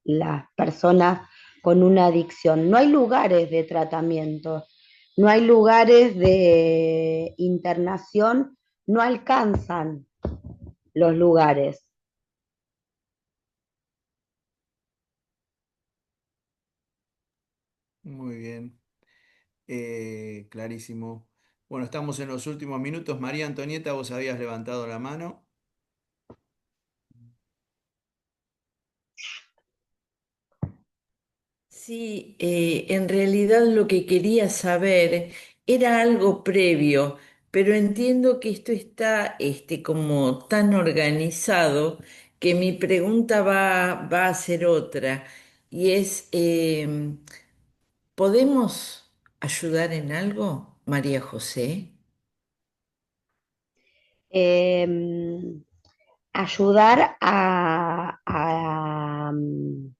las personas con una adicción. No hay lugares de tratamiento, no hay lugares de internación, no alcanzan los lugares. Muy bien. Clarísimo. Bueno, estamos en los últimos minutos. María Antonieta, vos habías levantado la mano. Sí, en realidad lo que quería saber era algo previo, pero entiendo que esto está como tan organizado que mi pregunta va a ser otra, y es, ¿podemos ayudar en algo, María José? Eh, Ayudar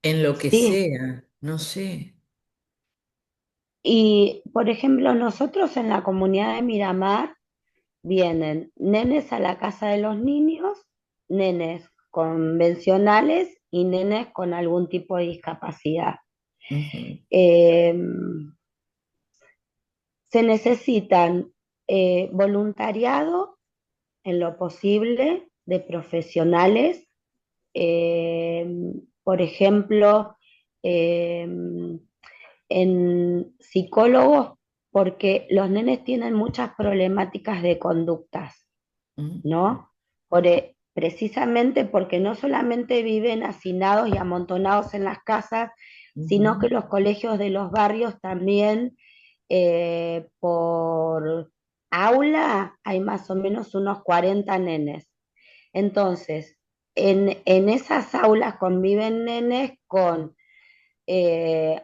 En lo que sí. sea, no sé. Y, por ejemplo, nosotros en la comunidad de Miramar vienen nenes a la casa de los niños, nenes convencionales y nenes con algún tipo de discapacidad. Ujú, Eh, Se necesitan voluntariado en lo posible de profesionales, eh, por ejemplo, eh, en psicólogos, porque los nenes tienen muchas problemáticas de conductas, ujú, ¿no? Precisamente porque no solamente viven hacinados y amontonados en las casas, sino ujú, que los colegios de los barrios también, por aula hay más o menos unos 40 nenes. Entonces, en esas aulas conviven nenes con,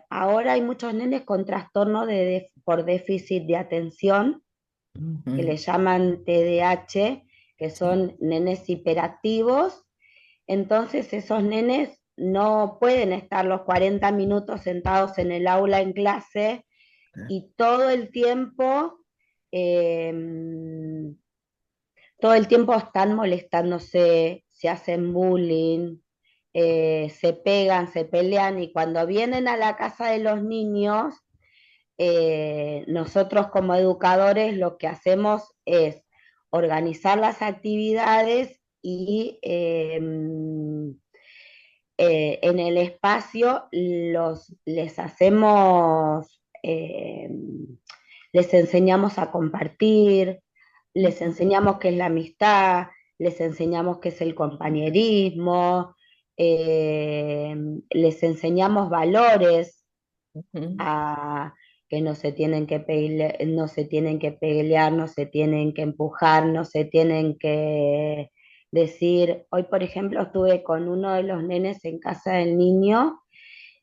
ahora hay muchos nenes con trastorno por déficit de atención, que ujú, le llaman TDAH, que sí, son nenes hiperactivos. Entonces esos nenes no pueden estar los 40 minutos sentados en el aula en clase y eh, todo el tiempo están molestándose, se hacen bullying, se pegan, se pelean y cuando vienen a la casa de los niños, nosotros como educadores lo que hacemos es organizar las actividades y en el espacio les enseñamos a compartir, les enseñamos qué es la amistad, les enseñamos qué es el compañerismo, eh, les enseñamos valores Ujú. a que no se tienen que no se tienen que pelear, no se tienen que empujar, no se tienen que decir. Hoy, por ejemplo, estuve con uno de los nenes en casa del niño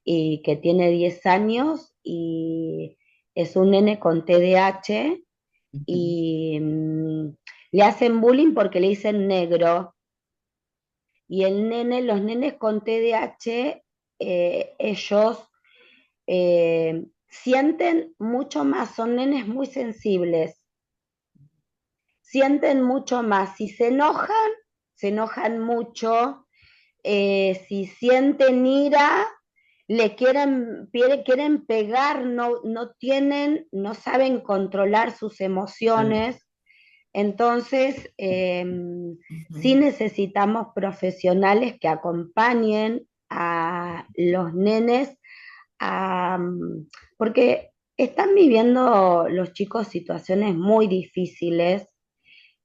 y que tiene 10 años y es un nene con TDAH Ujú. y le hacen bullying porque le dicen negro. Y los nenes con TDAH, ellos sienten mucho más, son nenes muy sensibles, sienten mucho más. Si se enojan mucho, si sienten ira, quieren pegar, no saben controlar sus Ah, emociones. Entonces, sí ujú. necesitamos profesionales que acompañen a los nenes porque están viviendo los chicos situaciones muy difíciles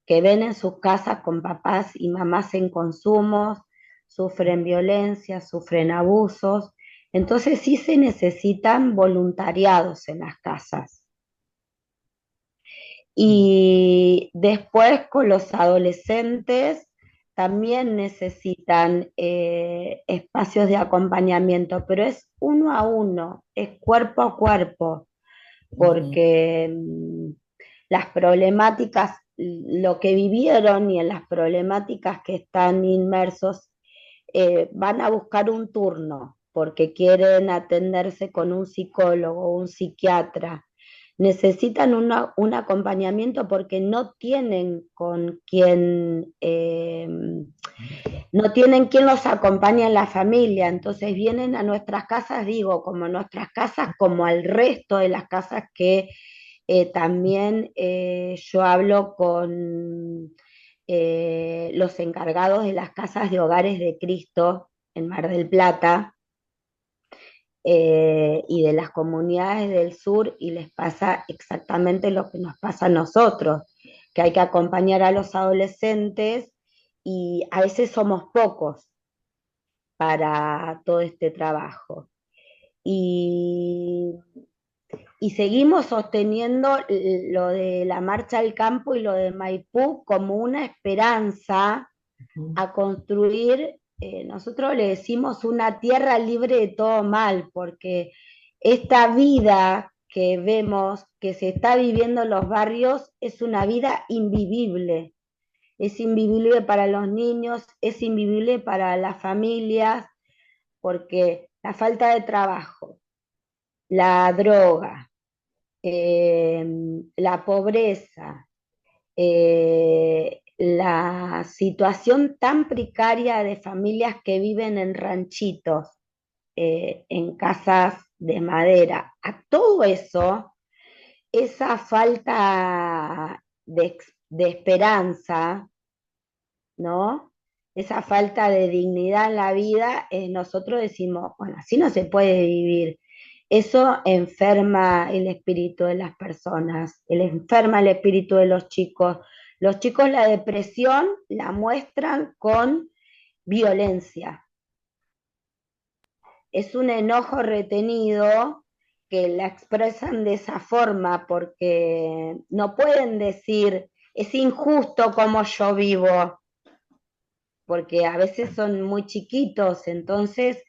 que ven en sus casas con papás y mamás en consumos, sufren violencia, sufren abusos. Entonces sí se necesitan voluntariados en las casas. Y después con los adolescentes también necesitan espacios de acompañamiento, pero es uno a uno, es cuerpo a cuerpo, Ujú. porque las problemáticas, lo que vivieron y en las problemáticas que están inmersos, van a buscar un turno porque quieren atenderse con un psicólogo o un psiquiatra. Necesitan un acompañamiento porque no tienen con quien, no tienen quien los acompañe en la familia, entonces vienen a nuestras casas, digo, como nuestras casas, como al resto de las casas que también yo hablo con los encargados de las casas de hogares de Cristo en Mar del Plata y de las comunidades del sur y les pasa exactamente lo que nos pasa a nosotros, que hay que acompañar a los adolescentes y a veces somos pocos para todo este trabajo. Y y seguimos sosteniendo lo de la marcha al campo y lo de Maipú como una esperanza Ujú. a construir, nosotros le decimos una tierra libre de todo mal, porque esta vida que vemos que se está viviendo en los barrios es una vida invivible. Es invivible para los niños, es invivible para las familias, porque la falta de trabajo, la droga, eh, la pobreza, la situación tan precaria de familias que viven en ranchitos, en casas de madera, a todo eso, esa falta de esperanza, ¿no? Esa falta de dignidad en la vida, nosotros decimos, bueno, así no se puede vivir. Eso enferma el espíritu de las personas, enferma el espíritu de los chicos. Los chicos la depresión la muestran con violencia. Es un enojo retenido que la expresan de esa forma porque no pueden decir, es injusto como yo vivo, porque a veces son muy chiquitos, entonces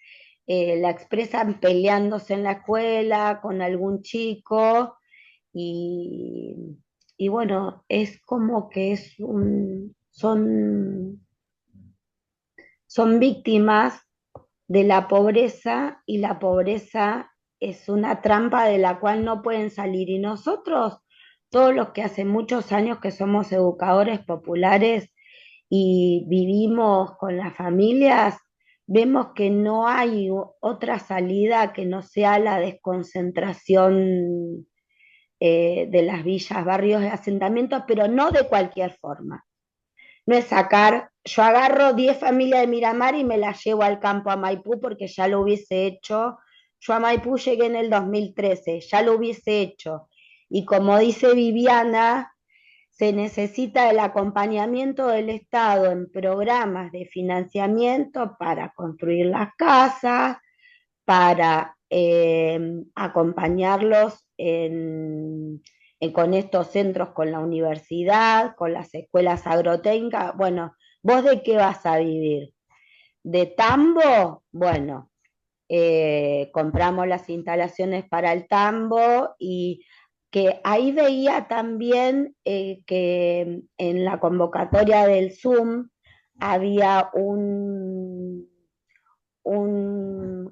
la expresan peleándose en la escuela con algún chico y, y bueno, es como que son víctimas de la pobreza y la pobreza es una trampa de la cual no pueden salir y nosotros todos los que hace muchos años que somos educadores populares y vivimos con las familias, vemos que no hay otra salida que no sea la desconcentración de las villas, barrios de asentamiento, pero no de cualquier forma. No es sacar, yo agarro 10 familias de Miramar y me las llevo al campo a Maipú porque ya lo hubiese hecho. Yo a Maipú llegué en el 2013, ya lo hubiese hecho. Y como dice Viviana, se necesita el acompañamiento del Estado en programas de financiamiento para construir las casas, para acompañarlos con estos centros, con la universidad, con las escuelas agrotécnicas. Bueno, ¿vos de qué vas a vivir? ¿De tambo? Bueno, compramos las instalaciones para el tambo y que ahí veía también que en la convocatoria del Zoom había un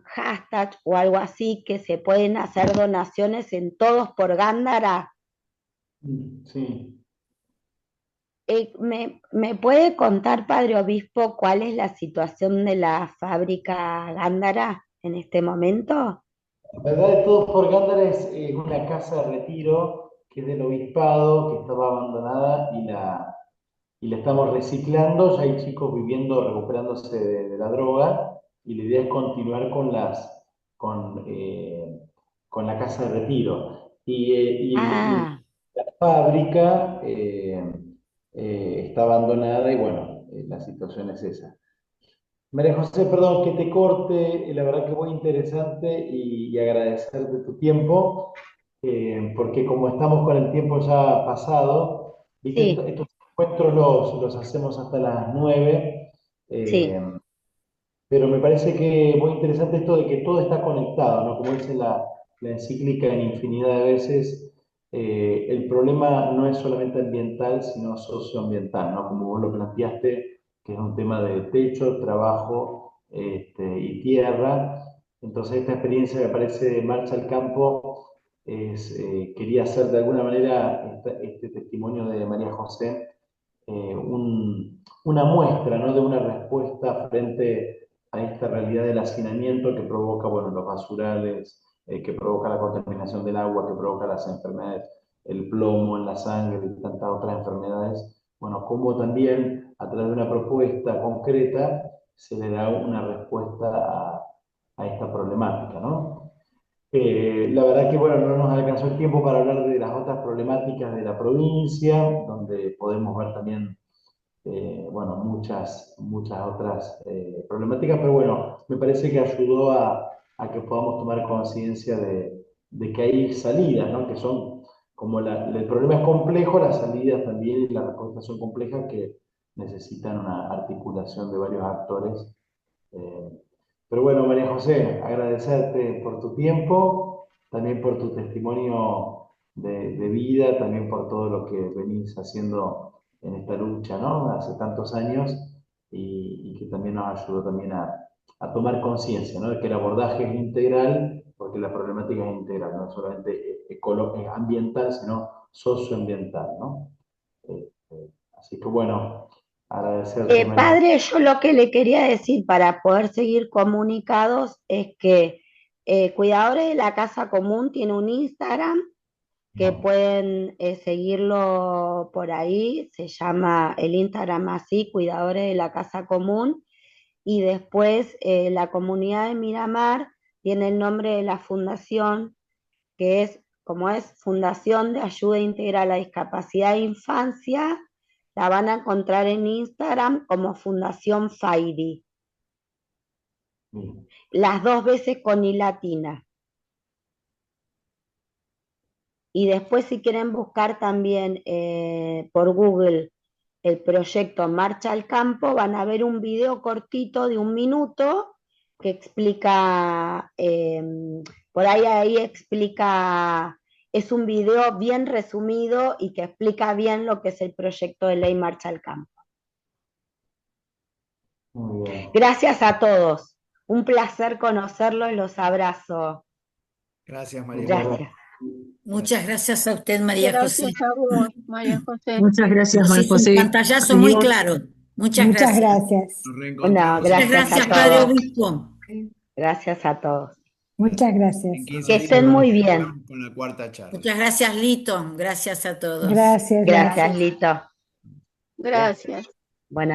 hashtag o algo así que se pueden hacer donaciones en Todos por Gándara. Sí. ¿Me puede contar, Padre Obispo, cuál es la situación de la fábrica Gándara en este momento? La verdad de Todos por Gándara es una casa de retiro que es del obispado, que estaba abandonada y la estamos reciclando. Ya hay chicos viviendo, recuperándose de la droga y la idea es continuar con, eh, con la casa de retiro. Y Ah, la fábrica está abandonada y bueno, la situación es esa. María José, perdón que te corte, la verdad que muy interesante y agradecerte tu tiempo, porque como estamos con el tiempo ya pasado, viste, sí, estos encuentros los hacemos hasta las 9, sí, pero me parece que muy interesante esto de que todo está conectado, ¿no? Como dice la encíclica en infinidad de veces, el problema no es solamente ambiental, sino socioambiental, ¿no? Como vos lo planteaste, que es un tema de techo, trabajo, y tierra. Entonces esta experiencia me parece de Marcha al Campo quería hacer de alguna manera este testimonio de María José una muestra, ¿no? De una respuesta frente a esta realidad del hacinamiento que provoca, bueno, los basurales, que provoca la contaminación del agua, que provoca las enfermedades, el plomo en la sangre y tantas otras enfermedades. Bueno, como también a través de una propuesta concreta se le da una respuesta a esta problemática, ¿no? La verdad que bueno, no nos alcanzó el tiempo para hablar de las otras problemáticas de la provincia, donde podemos ver también bueno, muchas otras problemáticas, pero bueno, me parece que ayudó a que podamos tomar conciencia de que hay salidas, ¿no? Que son, como el problema es complejo, las salidas también y las respuestas son complejas que necesitan una articulación de varios actores. eh, pero bueno, María José, agradecerte por tu tiempo, también por tu testimonio de vida, también por todo lo que venís haciendo en esta lucha, ¿no? Hace tantos años y que también nos ayudó también a tomar conciencia, ¿no? De que el abordaje es integral, porque la problemática es integral, no es solamente ambiental, sino socioambiental, ¿no? Así que bueno, agradecerte, María José. Padre, yo lo que le quería decir para poder seguir comunicados es que Cuidadores de la Casa Común tiene un Instagram que pueden seguirlo por ahí, se llama el Instagram así, Cuidadores de la Casa Común, y después la comunidad de Miramar tiene el nombre de la fundación, que es, como es Fundación de Ayuda Integral a la Discapacidad de Infancia, la van a encontrar en Instagram como Fundación Fairi, Bien. las dos veces con I latina. Y después si quieren buscar también por Google el proyecto Marcha al Campo, van a ver un video cortito de 1 minuto que explica, por ahí explica, es un video bien resumido y que explica bien lo que es el proyecto de ley Marcha al Campo. Muy bien. Gracias a todos. Un placer conocerlos, los abrazo. Gracias, María. Muchas Gracias. gracias. Muchas gracias a usted, María José. Gracias a vos, María José. Muchas gracias, Nos María hizo un José. pantallazo muy Adiós. claro. Muchas Muchas gracias. gracias. Nos Bueno, reencontramos Muchas gracias a gracias, Padre todos. Obispo. Gracias a todos. Muchas gracias. en 15 Que días. estén muy Nos bien. encontramos con la cuarta charla. Muchas gracias, Lito. Gracias a todos. Gracias, Gracias, Lito. Gracias. Buenas